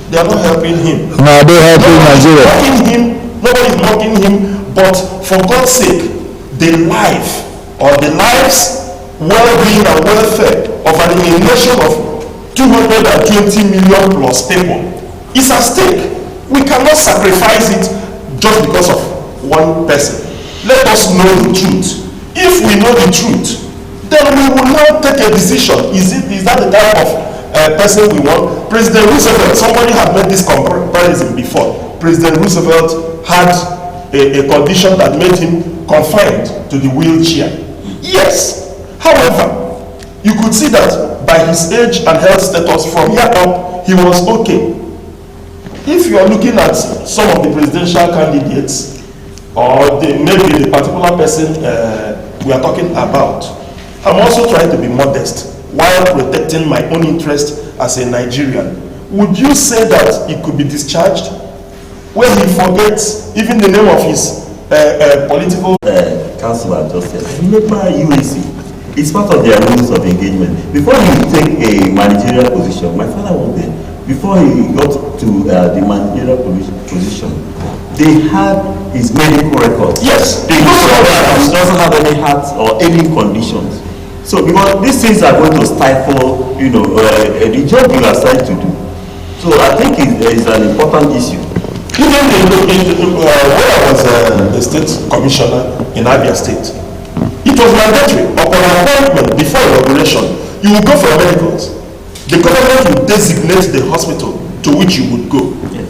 They are not helping him. No, they helping Nigeria. Nobody is mocking him, but for God's sake, the life or the lives, well-being and welfare of a nation of 220 million plus people is at stake. We cannot sacrifice it just because of one person. Let us know the truth. If we know the truth, then we will now take a decision. Is that the type of person we want? President Roosevelt, somebody had made this comparison before. President Roosevelt had a condition that made him confined to the wheelchair. Yes. However, you could see that by his age and health status from here up, he was okay. If you are looking at some of the presidential candidates, or maybe the particular person we are talking about, I'm also trying to be modest while protecting my own interest as a Nigerian. Would you say that it could be discharged when he forgets even the name of his political councillor just said, remember UAC, it's part of their rules of engagement. Before you take a managerial position, my father was there, before he got to the managerial position, they had his medical records. Yes. He doesn't have any heart or any conditions. So because these things are going to stifle, the job you are assigned to do. So I think it's an important issue. Even when I was a state commissioner in Abia State, it was mandatory. Upon appointment, before inauguration, you will go for medicals. The government will designate the hospital to which you would go. Yes.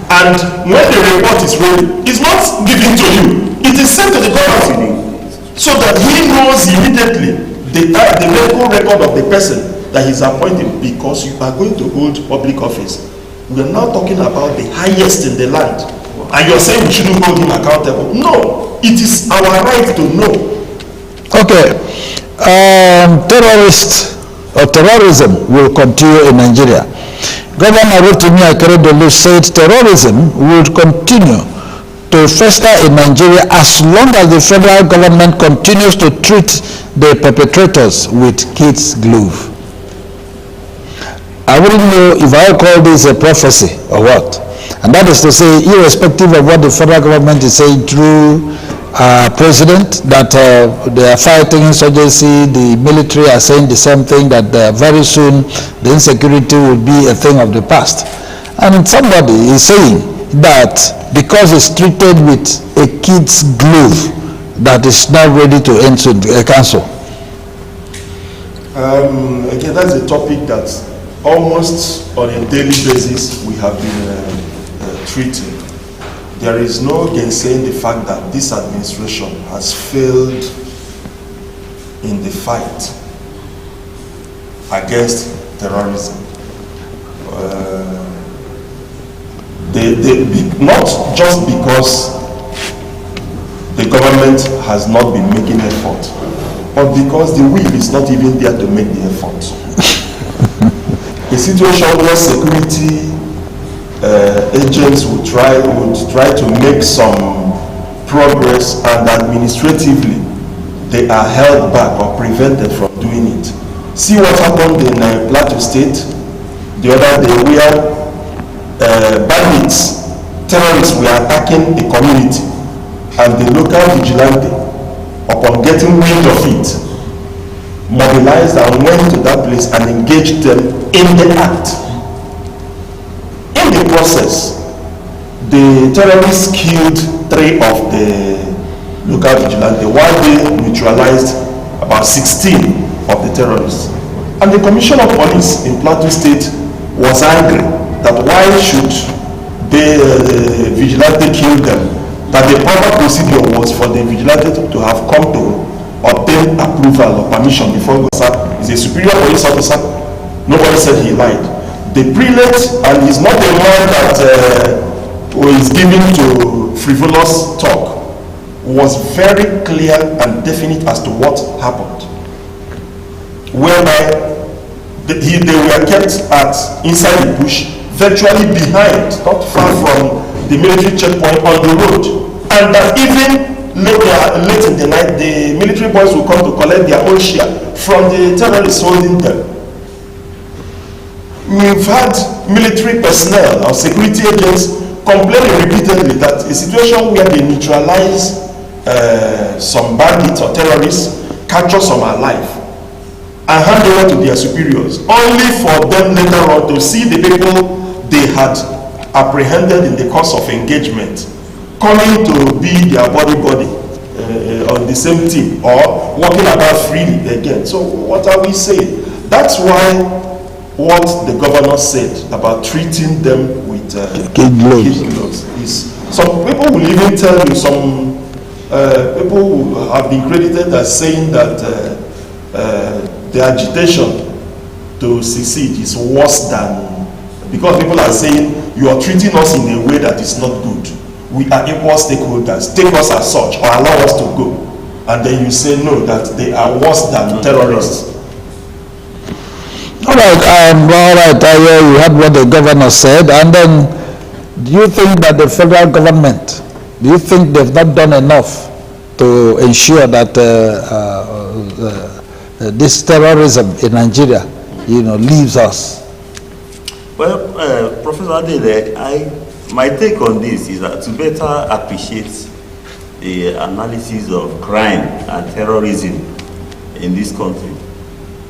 And when the report is ready, it's not given to you. It is sent to the government so that he knows immediately the medical record of the person that he's appointing, because you are going to hold public office. We are now talking about the highest in the land. And you're saying we shouldn't hold him accountable. No, it is our right to know. Okay. Terrorism will continue in Nigeria. Governor Rotimi Akeredolu said terrorism will continue to fester in Nigeria as long as the federal government continues to treat the perpetrators with kid's glove. I wouldn't know if I call this a prophecy or what. And that is to say, irrespective of what the federal government is saying through president, that they are fighting insurgency, the military are saying the same thing, that very soon the insecurity will be a thing of the past. And somebody is saying that because it's treated with a kid's glove, that is not ready to end soon, cancel. Again, that's a topic that almost on a daily basis we have been treating. There is no gainsaying the fact that this administration has failed in the fight against terrorism. Not just because the government has not been making effort, but because the will is not even there to make the effort. A situation where security agents would try to make some progress, and administratively they are held back or prevented from doing it. See what happened in Plateau State the other day, where bandits, terrorists were attacking the community, and the local vigilante, upon getting wind of it, mobilized and went to that place and engaged them in the act. In the process, the terrorists killed 3 of the local vigilantes, while they neutralized about 16 of the terrorists. And the Commissioner of Police in Plateau State was angry that why should the vigilante kill them, that the proper procedure was for the vigilante to have come to obtain approval or permission before he's a superior police officer. Nobody said he lied. The prelate, and he's not a man that is given to frivolous talk, was very clear and definite as to what happened, whereby they were kept inside the bush, virtually behind, not far from the military checkpoint on the road, and that even late in the night, the military boys will come to collect their own share from the terrorists holding them. We've had military personnel or security agents complaining repeatedly that a situation where they neutralize some bandits or terrorists, capture some alive, and hand over to their superiors, only for them later on to see the people they had apprehended in the course of engagement coming to be their body on the same team or walking about freely again. So what are we saying? That's why what the governor said about treating them with kid gloves is, some people will even tell you, some people who have been credited as saying that the agitation to secede is worse than, because people are saying you are treating us in a way that is not good. We are equal stakeholders, take us as such or allow us to go. And then you say no, that they are worse than terrorists. All right, you heard what the governor said, and then do you think that the federal government, do you think they've not done enough to ensure that this terrorism in Nigeria, leaves us? Well, Professor Adele, my take on this is that to better appreciate the analysis of crime and terrorism in this country,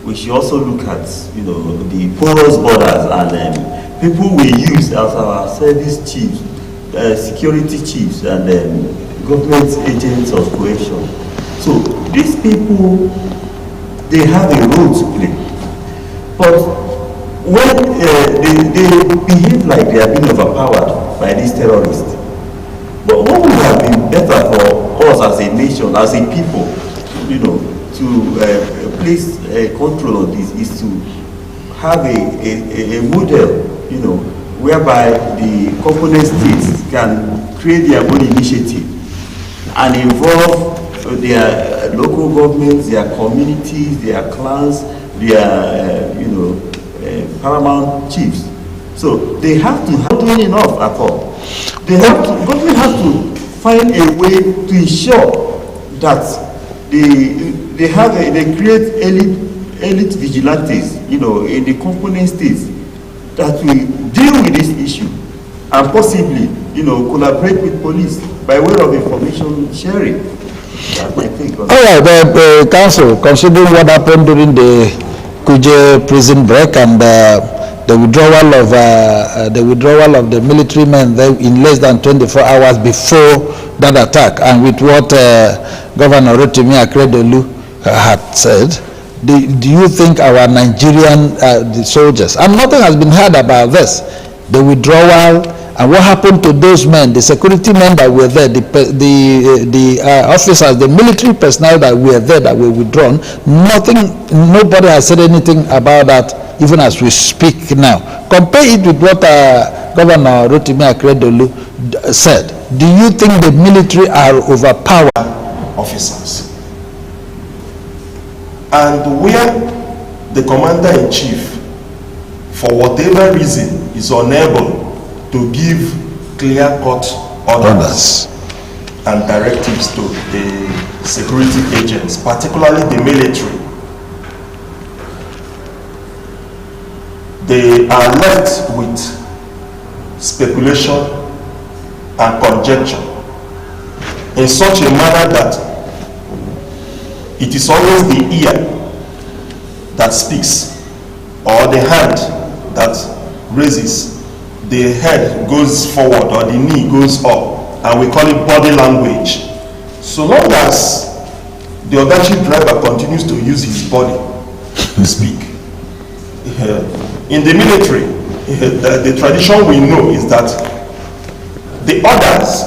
we should also look at, the porous borders and people we use as our service chiefs, security chiefs, and government agents of coercion. So these people, they have a role to play, but when they behave like they are being overpowered by these terrorists. But what would have been better for us as a nation, as a people, to place control on this is to have a model, whereby the component states can create their own initiative and involve their local governments, their communities, their clans, their, paramount chiefs. So they have to have doing enough at all. Government has to find a way to ensure that they create elite vigilantes, in the component states that will deal with this issue and possibly, collaborate with police by way of information sharing. That's my take on all right, Council, considering what happened during the Kuje prison break and the withdrawal of the military men there in less than 24 hours before that attack, and with what Governor Rotimi Akeredolu had said, do you think our Nigerian the soldiers, and nothing has been heard about this, the withdrawal, and what happened to those men, the security men that were there, the officers, the military personnel that were there that were withdrawn? Nobody has said anything about that, even as we speak now. Compare it with what Governor Rotimi Akeredolu said. Do you think the military are overpowered? Officers. And where the commander-in-chief, for whatever reason, is unable to give clear-cut orders and directives to the security agents, particularly the military, they are left with speculation and conjecture in such a manner that it is always the ear that speaks or the hand that raises, the head goes forward or the knee goes up, and we call it body language. So long as the Ogachi driver continues to use his body to speak. In the military, the tradition we know is that the orders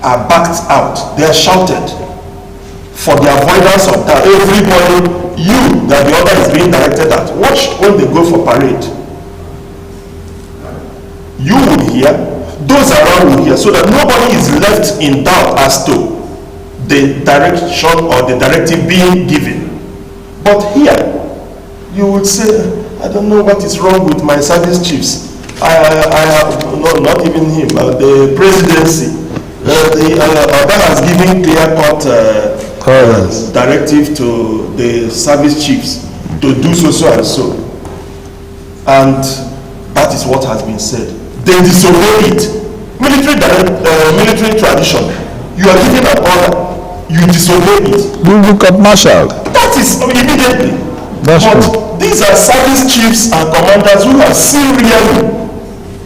are backed out, they are shouted for the avoidance of that. Everybody, that the order is being directed at, watch when they go for parade. You will hear, those around will hear, so that nobody is left in doubt as to the direction or the directive being given. But here, you would say, I don't know what is wrong with my service chiefs. I have, no, not even him, the presidency. That has given clear-cut directive to the service chiefs to do so and so. And that is what has been said. They disobey it. Military tradition. You are giving an order, you disobey it. You got marshaled. That is immediately. That's but true. These are service chiefs and commanders who have serially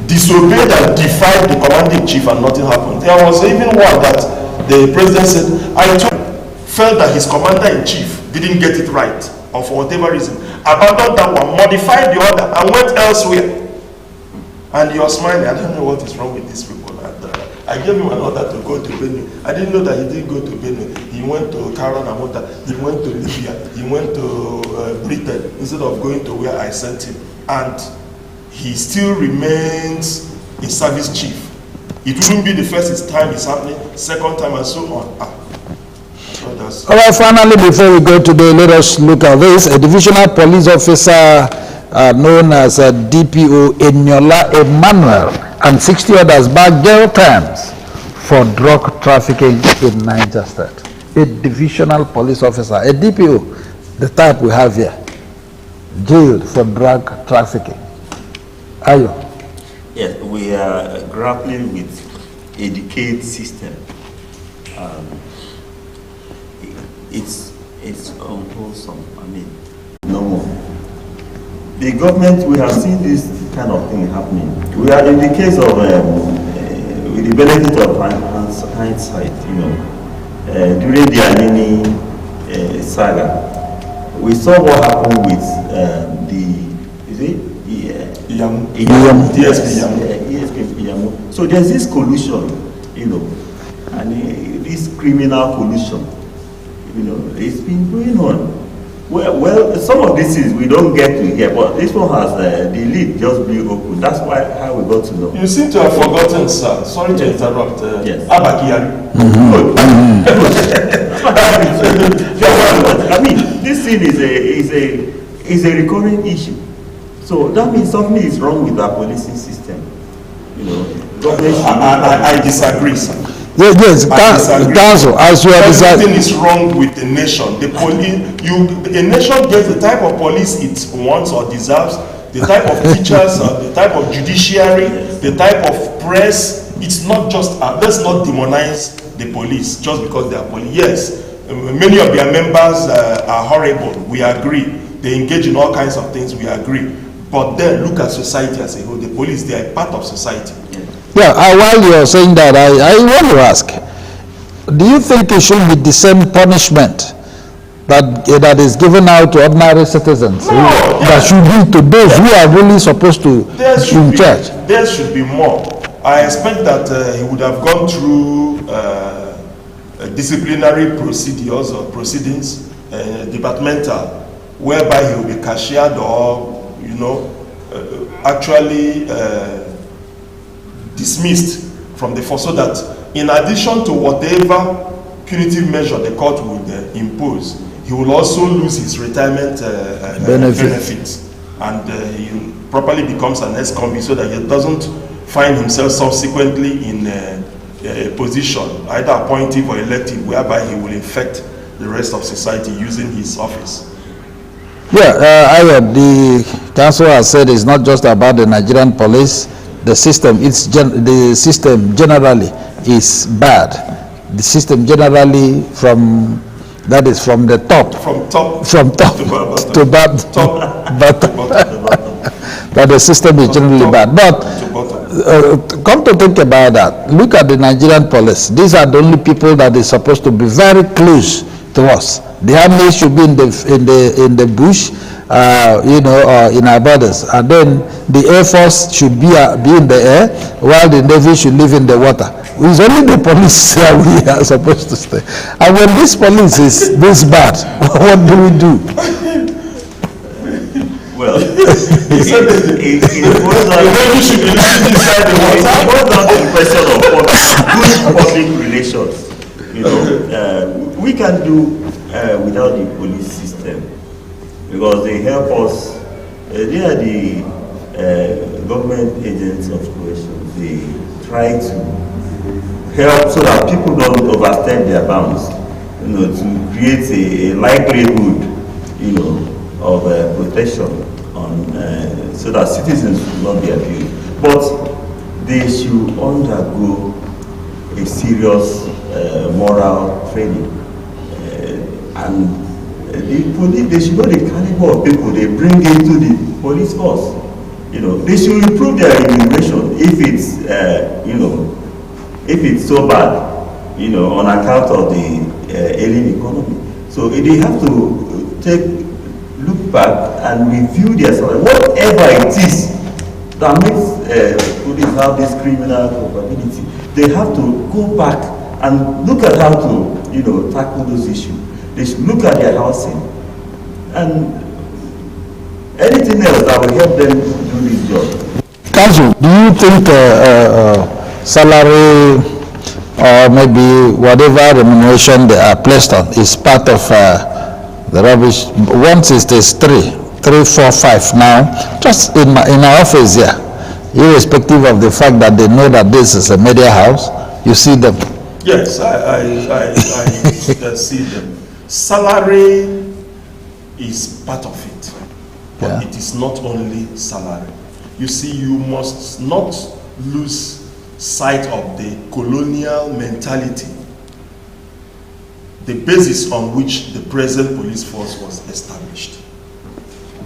disobeyed and defied the commanding chief, and nothing happened. There was even one that the president said, I told felt that his commander-in-chief didn't get it right, or for whatever reason, abandoned that one, modified the order, and went elsewhere. And you're smiling. I don't know what is wrong with these people. And, I gave him an order to go to Benue. I didn't know that he didn't go to Benue. He went to Karanamota, he went to Libya, he went to Britain, instead of going to where I sent him. And he still remains a service chief. It wouldn't be the first time it's happening, second time, and so on. All right, finally, before we go today, let us look at this. A divisional police officer known as DPO Eniola Emmanuel and 60 others back jail terms for drug trafficking in Niger State. A divisional police officer, a DPO, the type we have here, jailed for drug trafficking. Ayo. Yes, we are grappling with a decayed system. It's unwholesome. I mean, no more. The government, we have seen this kind of thing happening. We are in the case of, with the benefit of hindsight, during the Anini saga, we saw what happened with DSP Iyamu. So there's this collusion, and this criminal collusion, it's been going on. Well, some of these things we don't get to hear, but this one has the lid just being open. That's how we got to know. You seem to have forgotten, sir. Sorry to interrupt. Yes. Abakiyari. I mean, this thing is a recurring issue. So that means something is wrong with our policing system. I disagree, sir. Yes, Council, as you have decided. Everything is wrong with the nation. The a nation gets the type of police it wants or deserves, the type of teachers, the type of judiciary, the type of press. It's not just, let's not demonize the police just because they are police. Yes, many of their members are horrible. We agree. They engage in all kinds of things. We agree. But then look at society as a whole. The police, they are a part of society. Yeah, while you're saying that, I want to ask, do you think it should be the same punishment that is given out to ordinary citizens? That should be to those who are really supposed to be in charge? There should be more. I expect that he would have gone through disciplinary procedures or proceedings, departmental, whereby he will be cashiered or, actually dismissed from the force, so that in addition to whatever punitive measure the court would impose, he will also lose his retirement benefits, and he properly becomes an ex-convict, so that he doesn't find himself subsequently in a position, either appointive or elective, whereby he will infect the rest of society using his office. Yeah, the council has said it's not just about the Nigerian police. The system, the system generally is bad. The system generally from the top. From top to bottom. That the system is generally bad. But come to think about that, look at the Nigerian police. These are the only people that is supposed to be very close to us. The army should be in the bush, in our borders, and then the Air Force should be in the air, while the Navy should live in the water. It's only the police that we are supposed to stay. And when this police is this bad, what do we do? Well, it boils down to the question of good public relations. We can do without the police system, because they help us. They are the government agents of coercion. They try to help so that people don't overstep their bounds, to create a likelihood, of protection on, so that citizens will not be abused. But they should undergo a serious moral training, and the police, they should know the caliber of people they bring into the police force. They should improve their remuneration if it's if it's so bad, on account of the alien economy. So they have to look back and review their salary, whatever it is that makes police have this criminal capability. They have to go back and look at how to, tackle those issues. They should look at their housing and anything else that will help them do this job. Council, do you think salary or maybe whatever remuneration they are placed on is part of the rubbish? Once it is 3, 4, 5 now, just in our office here, irrespective of the fact that they know that this is a media house, you see them. Yes, I see them. Salary is part of it, but it is not only salary. You see, you must not lose sight of the colonial mentality, the basis on which the present police force was established.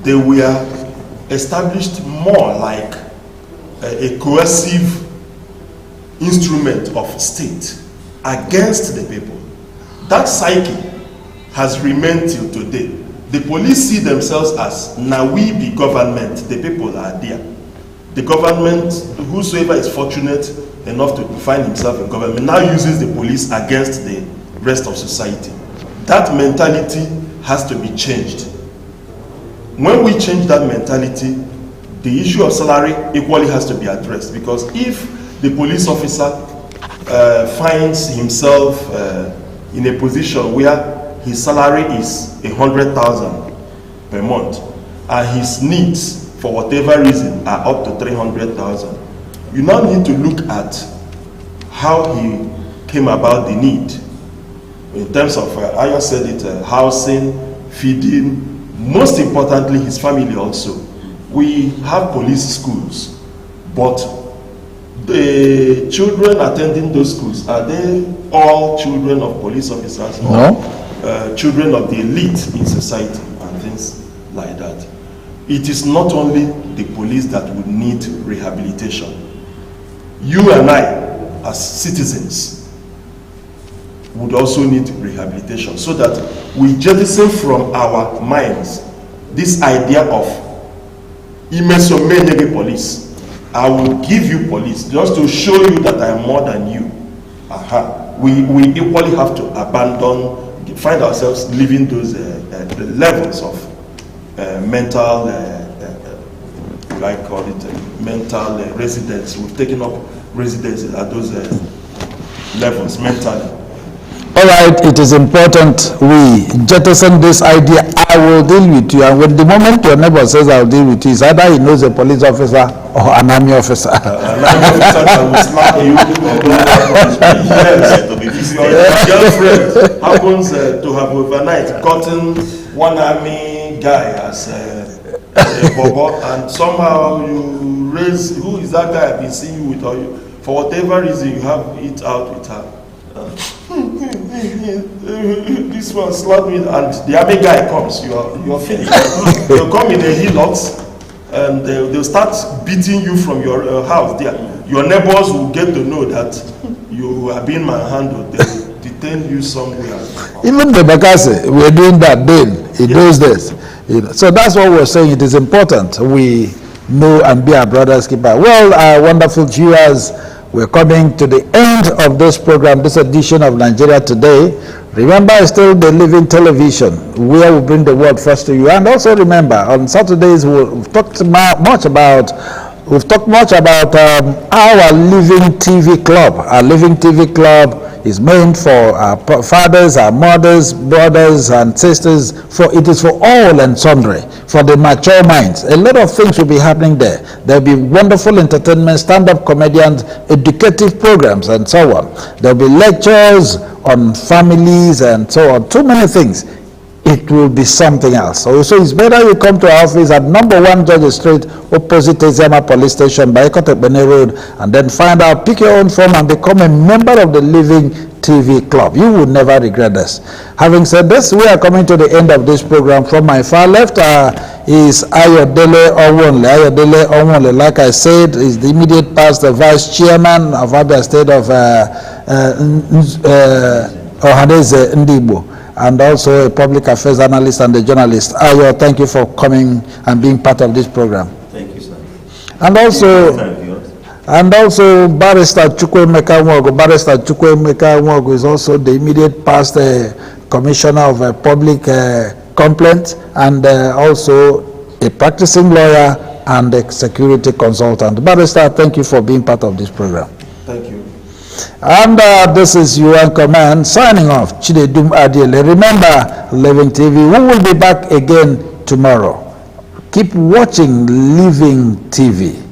They were established more like a coercive instrument of state against the people. That psyche has remained till today. The police see themselves as, now we be government, the people are there. The government, whosoever is fortunate enough to find himself in government, now uses the police against the rest of society. That mentality has to be changed. When we change that mentality, the issue of salary equally has to be addressed, because if the police officer finds himself in a position where his salary is 100,000 per month and his needs for whatever reason are up to 300,000, you now need to look at how he came about the need in terms of, I just said it, housing, feeding, most importantly his family also. We have police schools, but the children attending those schools, are they all children of police officers? No. Children of the elite in society and things like that. It is not only the police that would need rehabilitation. You and I, as citizens, would also need rehabilitation, so that we jettison from our minds this idea of imesomenege police. I will give you police just to show you that I am more than you. We equally have to find ourselves living those levels of mental, mental residence. We've taken up residences at those levels mentally. All right, it is important we jettison this idea, I will deal with you. And when the moment your neighbor says I will deal with you, it's either he knows a police officer or an army officer. An army officer that will slap you or go yes, to be visited. Your girlfriend happens to have overnight gotten one army guy as a bobo, and somehow you raise, who is that guy I've been seeing you with, or you, for whatever reason you have it out with her. This one slapped me, and the army guy comes, you're finished. They'll come in a helix and they'll start beating you from your house there. Your neighbors will get to know that you are being manhandled. They'll detain you somewhere. Even the Bakase, we're doing that then in those days. So that's what we're saying. It is important we know and be our brother's keeper. Well, our wonderful viewers, we're coming to the end of this program, this edition of Nigeria Today. Remember, it's still the living television where we bring the world first to you. And also remember, on Saturdays we've talked much about our Living TV Club. Our Living TV Club is meant for our fathers, our mothers, brothers and sisters. It is for all and sundry, for the mature minds. A lot of things will be happening there. There'll be wonderful entertainment, stand-up comedians, educative programs and so on. There'll be lectures on families and so on. Too many things. It will be something else. So it's better you come to our office at number 1 George Street, opposite Eziama Police Station by Ekotebene Road, and then find out, pick your own form and become a member of the Living TV Club. You will never regret this. Having said this, we are coming to the end of this program. From my far left is Ayodele Onwonle. Ayodele Onwonle, like I said, is the immediate past the Vice Chairman of Abia State of Ohadeze Ndibo, and also a public affairs analyst and a journalist. Ayo, thank you for coming and being part of this program. Thank you, sir. And also Barrister Chukwuemeka Nwogu. Barrister Chukwuemeka Nwogu is also the immediate past commissioner of public complaints, and also a practicing lawyer and a security consultant. Barrister, thank you for being part of this program. Thank you. And this is UN Command signing off. Chidedum Adiele. Remember, Living TV, we will be back again tomorrow. Keep watching Living TV.